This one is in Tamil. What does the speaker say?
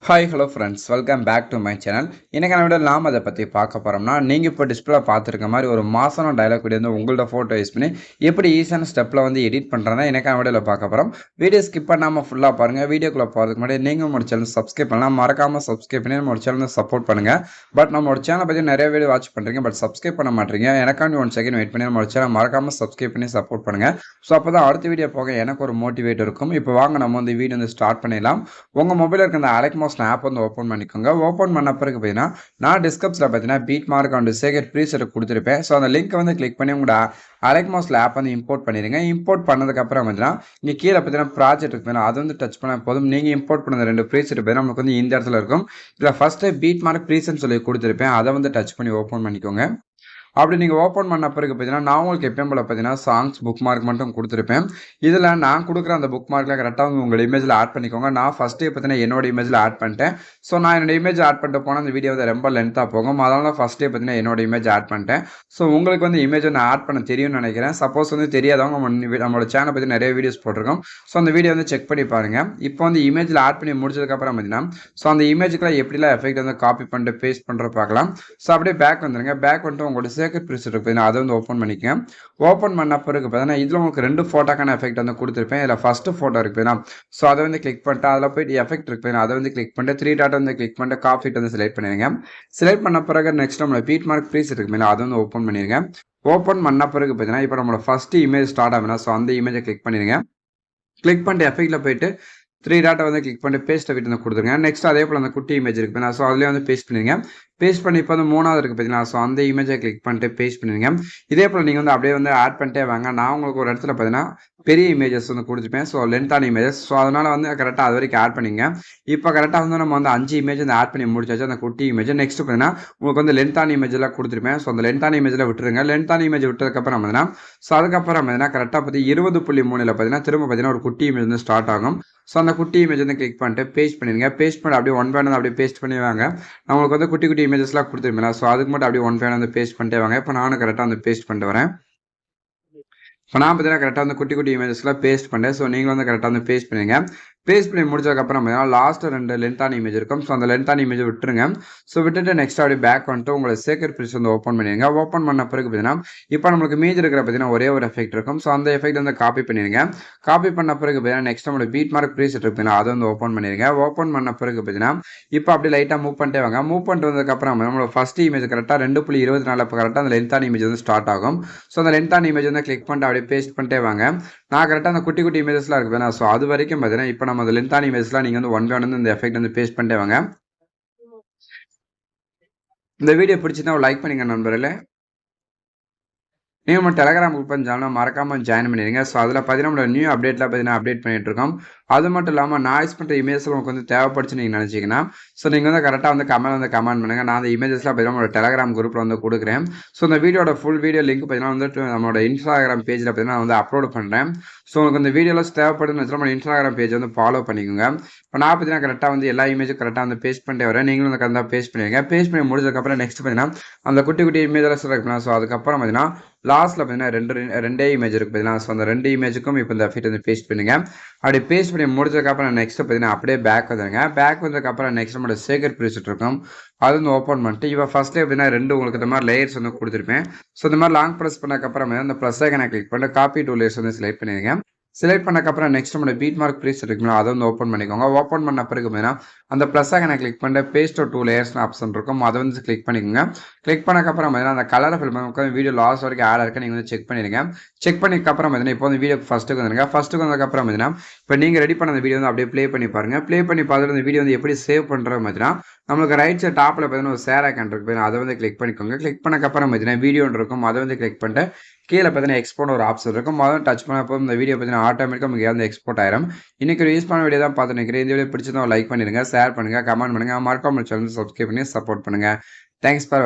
Hi hello friends, welcome back to my channel. இன்னைக்கான வீடியோ நாம் அதை பற்றி பார்க்க போகிறோம்னா, நீங்கள் இப்போ டிஸ்பிளே பார்த்துருக்க மாதிரி ஒரு மாசான டைலாக் வீடியோ வந்து உங்களோட ஃபோட்டோ யூஸ் பண்ணி எப்படி ஈஸியான ஸ்டெப்பில் வந்து எடிட் பண்ணுறதா எனக்கான வீடியோவில் பார்க்க போகிறோம். வீடியோ ஸ்கிப் பண்ணாமல் ஃபுல்லாக பாருங்கள். வீடியோக்குள்ளே போகிறதுக்கு முன்னாடி நீங்கள் நம்ம சேனல் சப்ஸ்கிரைப் பண்ணலாம், மறக்காமல் சப்ஸ்கிரைப் பண்ணி நம்ம சேனலை சப்போர்ட் பண்ணுங்கள். பட் நம்மளோட சேனலை பற்றி நிறைய வீடியோ வாட்ச் பண்ணுறீங்க, பட் சப்ஸ்கிரைப் பண்ண மாட்டீங்க. எனக்காண்டி 1 செகண்ட் வெயிட் பண்ணி நம்ம சேனல் மறக்காமல் சப்ஸ்கிரைப் பண்ணி சப்போர்ட் பண்ணுங்கள். ஸோ அப்போ தான் அடுத்த வீடியோ போக எனக்கு ஒரு மோட்டிவேட் இருக்கும். இப்போ வாங்க நம்ம வந்து வீடியோ வந்து ஸ்டார்ட் பண்ணிடலாம். உங்கள் மொபைலில் இருக்க அந்த அலெக்மோஸ் ஆப் வந்து ஓப்பன் பண்ணிக்கோங்க. ஓப்பன் பண்ண பிறகு பார்த்தீங்கன்னா நான் டிஸ்கிரிப்ஷனில் பார்த்தீங்கன்னா beat mark and shaker preset கொடுத்துருப்பேன். ஸோ அந்த லிங்க் வந்து கிளிக் பண்ணி உங்களோட அலெக்மோஸ்ல ஆப் வந்து இம்போர்ட் பண்ணிடுங்க. இம்போர்ட் பண்ணதுக்கப்புறம் பார்த்தீங்கன்னா இங்கே கீழே பார்த்தீங்கன்னா ப்ராஜெக்ட் இருக்கு, அது வந்து டச் பண்ண போதும். நீங்கள் இம்போர்ட் பண்ண 2 ப்ரீசெட் பார்த்தீங்கன்னா நமக்கு வந்து இந்த இடத்துல இருக்கும். இதில் ஃபர்ஸ்ட்டு பீட் மார்க் ப்ரீசெட்னு சொல்லி கொடுத்துருப்பேன், அதை வந்து டச் பண்ணி ஓப்பன் பண்ணிக்கோங்க. அப்படி நீங்கள் ஓப்பன் பண்ண பிறகு பார்த்தீங்கன்னா நான் உங்களுக்கு எப்பயும் போல் பார்த்தீங்கன்னா சாங்ஸ் புக் மார்க் மட்டும் கொடுத்துருப்பேன். இதில் நான் கொடுக்குற அந்த புக் மார்க்கில் கரெக்டாக வந்து உங்கள் இமேஜில் ஆட் பண்ணிக்கோங்க. நான் ஃபஸ்ட்டே பார்த்தீங்கன்னா என்னோட இமேஜில் ஆட் பண்ணிட்டேன். ஸோ நான் என்னோட இமேஜ் ஆட் பண்ணிட்டு போனால் அந்த வீடியோ வந்து ரொம்ப லென்த்தாக போகும். அதனால ஃபஸ்ட்டே பார்த்தீங்கன்னா என்னோட இமேஜ் ஆட் பண்ணிட்டேன். ஸோ உங்களுக்கு வந்து இமேஜ் வந்து ஆட் பண்ண தெரியும்னு நினைக்கிறேன். சப்போஸ் வந்து தெரியாதவங்க நம்மளோட சேனல் பற்றி நிறைய வீடியோஸ் போட்டிருக்கோம். ஸோ அந்த வீடியோ வந்து செக் பண்ணி பாருங்கள். இப்போ வந்து இமேஜில் ஆட் பண்ணி முடிச்சதுக்கப்புறம் பார்த்தீங்கன்னா ஸோ அந்த இமேஜுக்குலாம் எப்படிலாம் எஃபெக்ட் வந்து காப்பி பண்ணிட்டு பேஸ்ட் பண்ணுற பார்க்கலாம். ஸோ அப்படியே பேக் வந்துடுங்க. பேக் வந்துட்டு உங்களோட சேக்கர் ப்ரீசெட் இருக்குது, அதை வந்து ஓப்பன் பண்ணிக்கங்க. ஓப்பன் பண்ண பிறகு பார்த்தீங்கன்னா இதில் உங்களுக்கு 2 ஃபோட்டோக்கான எஃபெக்ட் வந்து கொடுத்துருப்பேன். இதில் ஃபஸ்ட்டு ஃபோட்டோ இருக்குதுன்னா ஸோ அதை வந்து கிளிக் பண்ணிட்டு அதில் போய்ட்டு எஃபெக்ட் இருக்குதுன்னா அதை வந்து கிளிக் பண்ணிட்டு 3 டாட் வந்து கிளிக் பண்ணிட்டு காஃபிட் வந்து செலக்ட் பண்ணிடுங்க. செலக்ட் பண்ண பிறகு நெக்ஸ்ட் நம்மளோட பீட் மார்க் ப்ரீசெட் இருக்குதுன்னா அதை வந்து ஓப்பன் பண்ணிடுங்க. ஓப்பன் பண்ண பிறகு பார்த்தீங்கன்னா இப்போ நம்மளோட ஃபஸ்ட்டு இமேஜ் ஸ்டார்ட் ஆகுதுன்னா ஸோ அந்த இமேஜை கிளிக் பண்ணிடுங்க. கிளிக் பண்ணிட்டு எஃபெக்ட்டில் போயிட்டு 3 டாட்டை வந்து கிளிக் பண்ணிட்டு பேஸ்ட்டை விட்டு வந்து கொடுத்துருங்க. நெக்ஸ்ட் அதே போல் அந்த குட்டி இமேஜ் இருக்குதுன்னா ஸோ அதிலே வந்து பேஸ்ட் பண்ணிடுங்க. பேஸ்ட் பண்ணி இப்போ வந்து 3வது இருக்குது பார்த்தீங்கன்னா ஸோ அந்த இமேஜை கிளிக் பண்ணிட்டு பேஸ்ட் பண்ணிடுங்க. இதே போல் நீங்கள் வந்து அப்படியே வந்து ஆட் பண்ணிட்டே வாங்க. நான் உங்களுக்கு ஒரு இடத்துல பார்த்தீங்கன்னா பெரிய இமேஜஸ் வந்து கொடுத்துருப்பேன். So லென்த்தான images. ஸோ அதனால் வந்து கரெக்டாக அது வரைக்கும் ஆட் பண்ணிங்க. இப்போ கரெக்டாக வந்து நம்ம வந்து 5 இமேஜ் வந்து ஆட் பண்ணி முடிச்சாச்சு அந்த குட்டி இமேஜ். நெக்ஸ்ட் பார்த்தீங்கன்னா உங்களுக்கு வந்து லென்த்தான இமேஜெல்லாம் கொடுத்துருப்பேன். ஸோ அந்த லென்த்தான இமேஜில் விட்டுருங்க. லென்த்தான இமேஜ் விட்டதுக்கப்புறம் பார்த்தீங்கன்னா ஸோ அதுக்கப்புறம் பார்த்தீங்கன்னா கரெக்டாக பார்த்து 20.3 பார்த்தீங்கன்னா திரும்ப பார்த்தீங்கன்னா ஒரு குட்டி இமேஜ் வந்து ஸ்டார்ட் ஆகும். ஸோ அந்த குட்டி இமேஜ் வந்து கிளிக் பண்ணிட்டு பேஸ்ட் பண்ணிடுங்க. பேஸ்ட் பண்ணி அப்படியே 1 பை 1 அப்படியே பேஸ்ட் பண்ணி வாங்க. நம்மளுக்கு வந்து குட்டி குட்டி இமேஜஸ்லாம் கொடுத்துருப்பேன். ஸோ அதுக்கு மட்டும் அப்படியே 1 பை 1 வந்து பேஸ்ட் பண்ணிட்டே வாங்க. இப்போ நானும் கரெக்டாக வந்து பேஸ்ட் பண்ணிட்டு வரேன். இப்போ நான் பார்த்தீங்கன்னா கரெக்டாக வந்து குட்டி குட்டி இமேஜஸ்லாம் பேஸ்ட் பண்ணேன். ஸோ நீங்களும் வந்து கரெக்டாக வந்து பேஸ்ட் பண்ணுங்க. பேஸ்ட் பண்ணி முடிச்சதுக்கப்புறம் பார்த்தீங்கன்னா லாஸ்ட்டு 2 லென்த்தான இமேஜ் இருக்கும். ஸோ அந்த லென்த்தான இமேஜை விட்டுருங்க. ஸோ விட்டுட்டு நெக்ஸ்ட் அப்படியே பேக் வந்துட்டு உங்களை சேக்கர் ப்ரீஸ் வந்து ஓப்பன் பண்ணிடுங்க. ஓப்பன் பண்ண பிறகு பார்த்தீங்கன்னா இப்போ நம்மளுக்கு மீதி இருக்கிற பார்த்தீங்கன்னா ஒரே ஒரு எஃபெக்ட் இருக்கும். ஸோ அந்த எஃபெக்ட் வந்து காப்பி பண்ணிடுங்க. காப்பி பண்ண பிறகு பார்த்தீங்கன்னா நெக்ஸ்ட் நம்மளோட பீட் மார்க் ப்ரீசெட் இருக்குதுன்னா அதை வந்து ஓப்பன் பண்ணிடுங்க. ஓப்பன் பண்ண பிறகு பார்த்தீங்கன்னா இப்போ அப்படியே லைட்டாக மூவ் பண்ணிட்டே வாங்க. மூவ் பண்ணிட்டு வந்ததுக்கப்புறம் நம்மளோட ஃபஸ்ட் இமேஜ் கரெக்டாக 2.24 இப்போ கரெக்டாக அந்த லென்த்தான இமேஜ் வந்து ஸ்டார்ட் ஆகும். ஸோ அந்த லென்த்தான இமேஜ் வந்து கிளிக் பண்ணிட்டு அப்படியே பேஸ்ட் பண்ணிட்டே வாங்க. நான் கரெக்டாக அந்த குட்டி குட்டி இமேஜஸ்லாம் இருக்குது. ஸோ அது வரைக்கும் பார்த்தீங்கன்னா இப்போ நம்ம அந்த லென்த்தான இமேஜ்லாம் நீங்கள் வந்து 1 பை 1 வந்து இந்த எஃபெக்ட் வந்து பேஸ்ட் பண்ணிட்டே வாங்க. இந்த வீடியோ பிடிச்சிருந்தா லைக் பண்ணுங்க நண்பர்களே. நீங்கள் நம்ம டெலகிராம் குரூப் சேனலை மறக்காமல் ஜாயின் பண்ணிடுங்க. ஸோ அதில் பார்த்தீங்கன்னா நம்மளோட நியூ அப்டேட்லாம் பார்த்தீங்கன்னா அப்டேட் பண்ணிட்டு இருக்கோம். அது மட்டும் இல்லாமல் நாய்ஸ் பண்ணுற இமேஜஸ் உங்களுக்கு வந்து தேவைப்படுச்சு நீங்கள் நினச்சிங்கன்னா ஸோ நீங்கள் வந்து கரெக்டாக வந்து கமெண்ட் பண்ணுங்கள். நான் அந்த இமேஜஸ்லாம் பார்த்தீங்கன்னா நம்மளோட டெலகிராம் குரூப்பில் வந்து கொடுக்குறேன். ஸோ இந்த வீடியோட ஃபுல் வீடியோ லிங்க் பார்த்தீங்கன்னா வந்துட்டு நம்மளோட இன்ஸ்டாகிராம் பேஜில் பார்த்தீங்கன்னா வந்து அப்லோட் பண்ணுறேன். ஸோ உங்களுக்கு இந்த வீடியோலாம் தேவைப்படுதுன்னு வச்சு நம்ம இன்ஸ்டாகிராம் பேஜ் வந்து ஃபாலோ பண்ணிக்கோங்க. இப்போ நான் பார்த்தீங்கன்னா கரெக்டாக வந்து எல்லா இமேஜும் கரெக்டாக வந்து பேஸ்ட் பண்ணிட்டே வரேன். நீங்களும் வந்து கரெக்டாக பேஸ்ட் பண்ணுவீங்க. பேஸ்ட் பண்ணி முடிச்சதுக்கப்புறம் நெக்ஸ்ட் பார்த்தீங்கன்னா அந்த குட்டி குட்டி இமேஜெல்லாம் செலக்ட் பண்ணலாம். ஸோ அதுக்கப்புறம் பார்த்தீங்கன்னா லாஸ்ட்டில் பார்த்தீங்கன்னா ரெண்டே இமேஜ் இருக்குது பார்த்தீங்கன்னா. ஸோ அந்த 2 இமேஜுக்கும் இப்போ இந்த எஃபெக்ட் வந்து பேஸ்ட் பண்ணுங்க. அப்படி பேஸ்ட் பண்ணி முடிச்சதுக்கப்புறம் நெக்ஸ்ட் பார்த்தீங்கன்னா அப்படியே பேக் வந்துடுங்க. பேக் வந்ததுக்கப்புறம் நெக்ஸ்ட் நம்மளோட சேகர் ப்ரீசெட் இருக்கும், அது வந்து ஓப்பன் பண்ணிட்டு இப்போ ஃபஸ்ட்டே பார்த்தீங்கன்னா 2 உங்களுக்கு இந்த மாதிரி லேயர்ஸ் வந்து கொடுத்துருப்பேன். ஸோ இந்த மாதிரி லாங் ப்ரெஸ் பண்ணக்கப்புறம் அந்த ப்ளஸ் ஐக்கனை கிளிக் பண்ணிட்டு காப்பி 2 லேயர்ஸ் வந்து செலக்ட் பண்ணிடுங்க. செலக்ட் பண்ணக்கப்புறம் நெக்ஸ்ட் நம்மளோட பீட் மார்க் ப்ரீசெட் இருக்குங்களா அதை வந்து ஓப்பன் பண்ணிக்கோங்க. ஓப்பன் பண்ண பிறகு பார்த்தீங்கன்னா அந்த ப்ளஸ் ஐக்கனை கிளிக் பண்ணிட்டு பேஸ்ட் 2 லேயர்ஸ் ஆப்ஷன் இருக்கும், அதை வந்து கிளிக் பண்ணிக்கோங்க. கிளிக் பண்ணக்கப்புறம் பார்த்தீங்கன்னா அந்த கலரை ஃபில் பண்ணி வீடியோ லாஸ்ட் வரைக்கும் ஆட் இருக்குது, நீங்கள் வந்து செக் பண்ணிடுங்க. செக் பண்ணிக்கப்புறம் பார்த்தீங்கன்னா இப்போ வந்து வீடியோ ஃபஸ்ட்டுக்கு வந்துடுங்க. ஃபஸ்ட்டுக்கு வந்ததுக்கப்புறம் பார்த்தீங்கன்னா இப்போ நீங்கள் ரெடி பண்ண அந்த வீடியோ வந்து அப்படியே ப்ளே பண்ணி பாருங்கள். ப்ளே பண்ணி பார்த்துட்டு அந்த வீடியோ வந்து எப்படி சேவ் பண்ணுறது பார்த்தீங்கன்னா நம்மளுக்கு ரைட் சைட் டாப்பில் பார்த்தீங்கன்னா ஒரு ஷேர் ஐக்கன் இருக்குது, அதை வந்து கிளிக் பண்ணிக்கோங்க. கிளிக் பண்ணக்கப்புறம் பார்த்தீங்கன்னா வீடியோன்னு இருக்கும், அதை வந்து கிளிக் பண்ணிட்டு கீழே பார்த்தீங்கன்னா எக்ஸ்போர்ட் ஒரு ஆப்ஷன் இருக்கும், அதை டச் பண்ணப்போ இந்த வீடியோ பார்த்தீங்கன்னா ஆட்டோமேட்டிக்காக உங்களுக்கு வந்து எக்ஸ்போர்ட் ஆயிரும். இன்றைக்கி ஒரு யூஸ் பண்ண வீடியோ தான் பார்த்து நினைக்கிறேன். இந்த வீடியோ பிடிச்சிருந்தா லைக் பண்ணிடுங்க, ஷேர் பண்ணுங்கள், கமெண்ட் பண்ணுங்கள், மறக்காம சேனல் சப்ஸ்கிரைப் பண்ணி சப்போர்ட் பண்ணுங்கள். தேங்க்ஸ் ஃபார் வாட்சிங்.